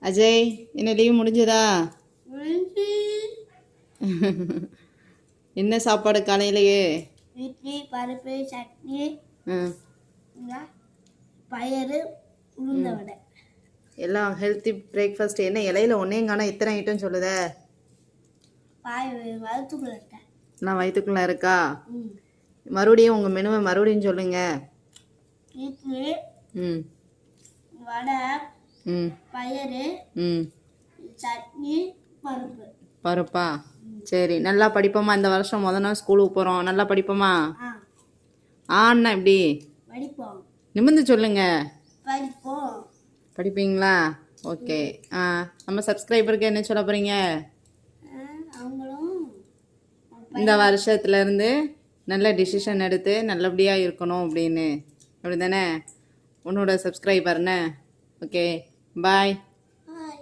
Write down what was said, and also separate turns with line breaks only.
அஜய், என்ன லீவ் முடிஞ்சதா? என்ன சாப்பாடு காலையிலேயே?
இட்லி, பருப்பு, சட்னி,
ம்,
பயறு, உளுந்த வடை.
எல்லாம் ஹெல்த்தி பிரேக்ஃபாஸ்ட். என்ன இலையில ஒன்றையும் காணா இத்தனை ஐட்டம் சொல்லுத?
வறுத்துக்குள்ள இருக்கேன்.
நான் வயிற்றுக்குள்ளே இருக்கா? மறுபடியும் உங்கள் மெனுவை மறுபடியும் சொல்லுங்க.
இட்லி,
ம்
வடை,
ம்
பயறு,
ம்
சட்னி, பருப்பு.
பருப்பா? சரி, நல்லா படிப்போமா? இந்த வருஷம் நாள் ஸ்கூலுக்கு போகிறோம். நல்லா படிப்போமா? ஆண்ணா எப்படி?
படிப்போம்.
நிமிர்ந்து சொல்லுங்க.
படிப்போம்.
படிப்பீங்களா? ஓகே. நம்ம சப்ஸ்கிரைபருக்கு என்ன சொல்ல போகிறீங்க?
அவங்களும்
இந்த வருஷத்துலேருந்து நல்ல டிசிஷன் எடுத்து நல்லபடியாக இருக்கணும் அப்படின்னு. அப்படி தானே உன்னோட சப்ஸ்கிரைபர்னு? ஓகே, பாய்.
பாய்.